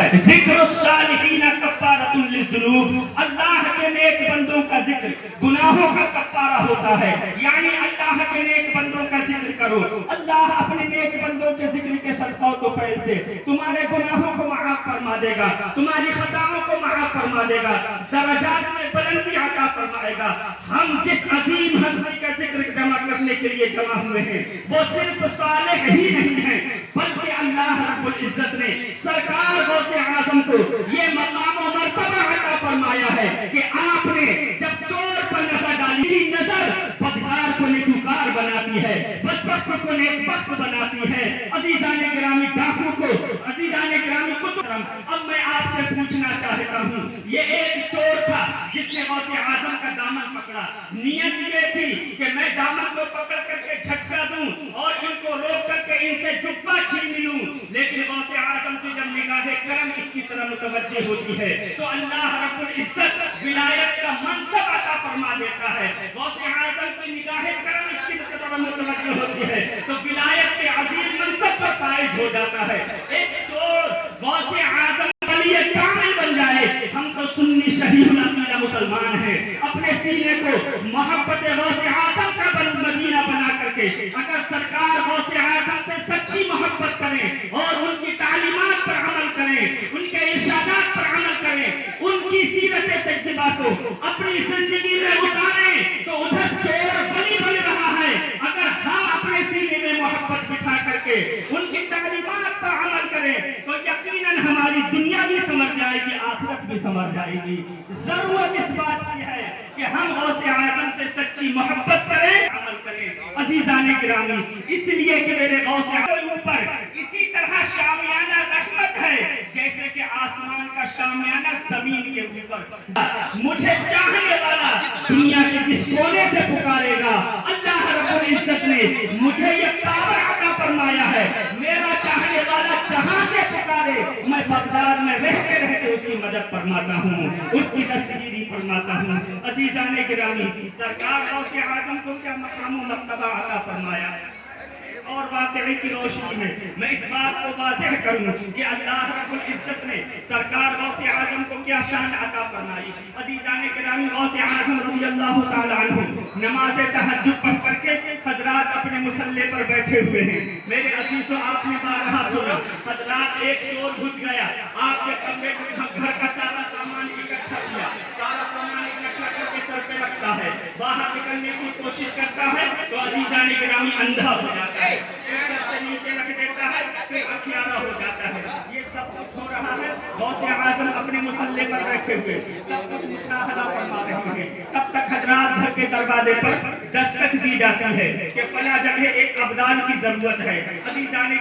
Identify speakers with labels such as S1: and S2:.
S1: ہے ذکر الصالحین کفارۃ للذنوب، اللہ کے نیک بندوں کا ذکر گناہوں کا کفارہ ہوتا ہے، یعنی اللہ کے نیک بندوں کا ذکر کرو، اللہ اپنے نیک بندوں کے ذکر کے صدقہ و فیض سے تمہارے گناہوں کو معاف فرما دے گا، تمہاری خطاؤں کو معاف فرما دے گا، درجات میں بلندی عطا فرمائے گا۔ ہم جس عظیم ہستی کا ذکر جمع کرنے کے لیے جمع ہوئے ہیں وہ صرف صالح ہی نہیں ہیں، بلکہ اللہ رب العزت نے سرکار غوث اعظم کو یہ مقام و مرتبہ عطا فرمایا ہے کہ آپ نے جب چور پر نظر ڈالی، نظر بدکار کو نیکوکار بناتی ہے، بدبخت کو نیکبخت بناتی ہے، عزیزان گرامی ڈاکو کو، عزیزان گرامی کتب۔ اب میں آپ سے پوچھنا چاہتا ہوں، یہ ایک چور تھا جس نے غوث اعظم کا دامن پکڑا، نیت یہ تھی کہ میں دامن کو پکڑ کر کے جھٹکا دوں اور ان کو روک کر کے ان سے جبہ چھین لوں، لیکن غوث اعظم کی جب نگاہ کرم اس کی طرف متوجہ ہوتی ہے تو اللہ رب العزت ولایت کا منصب عطا فرما دیتا ہے۔ غوث اعظم کی نگاہ کرم اس کی طرف متوجہ ہوتی ہے تو ولایت کے عظیم منصب پر فائز ہو جاتا ہے۔ ایک چور غوث اعظم ولی کامل بن جائے، ہم تو سنی شہید العقیدہ مسلمان ہیں، اپنے سینے کو محبت غوث اعظم کا مدینہ بنا کر کے اگر سرکار غوث اعظم سے سچی محبت کریں اور ان کی تعلیمات پر عمل کریں، ان کے ارشادات پر عمل کریں، ان کی سیرت تجربہ کو اپنی زندگی میں اتاریں تو ادھر چور ولی بن رہا ہے۔ اگر ہم اپنے سینے میں محبت بٹھا کر کے ان کی تعلیمات پر عمل کریں تو یقیناً ہماری دنیا بھی سمجھ جائے گی، آخرت بھی سمجھ جائے گی۔ ضرورت اس بات کی ہے کہ ہم غوث اعظم سے سچی محبت کریں، عمل کریں۔ عزیزان گرامی، اس لیے کہ میرے غوث اعظم پر اسی طرح شامیانہ رحمت ہے جیسے کہ آسمان کا شامیانہ زمین کے اوپر۔ مجھے چاہنے والا دنیا کے جس کونے سے پکارے گا، اللہ رب العزت نے مجھے یہ پاور عطا فرمایا ہے، میرا چاہنے والا جہاں سے پکارے میں بغداد میں رہتے رہتے اس کی مدد فرماتا ہوں، اس کی دستگیری فرماتا ہوں۔ عزیزان گرامی، سرکار غوث اعظم کو کیا مقام و مرتبہ عطا فرمایا ہے، اور واقعی کی روشنی میں میں اس بات کو واضح کروں کہ اللہ رب العزت نے سرکار غوث اعظم کو کیا شان عطا فرمائی۔ عزیزان گرامی، غوث اعظم رضی اللہ تعالی عنہ نماز تہجد پڑھ کر کے حضرات اپنے مصلی پر بیٹھے ہوئے ہیں۔ میرے عزیزو، آپ نے بارہا سنا، حضرات ایک چور گھس گیا، آپ کے کمرے میں گھر کا سارا سامان اکٹھا کیا، سارا سامان اکٹھا کر کے سر پہ رکھتا ہے، باہر نکلنے کی کوشش کرتا ہے تو عزیزان گرامی اندھا ہو جاتا ہے، سر سے نیچے رکھ دیتا ہے، پھر ہتھیارا ہو جاتا ہے۔ یہ سب کچھ ہو رہا ہے، غوث اعظم اپنے مصلی پر بیٹھے ہوئے سب کچھ مشاہدہ فرما رہے ہیں۔ تب تک حضرات گھر کے دروازے پر دستک دی جاتی ہے کہ فلاں جگہ ایک ابدال کی ضرورت ہے۔ عزیزان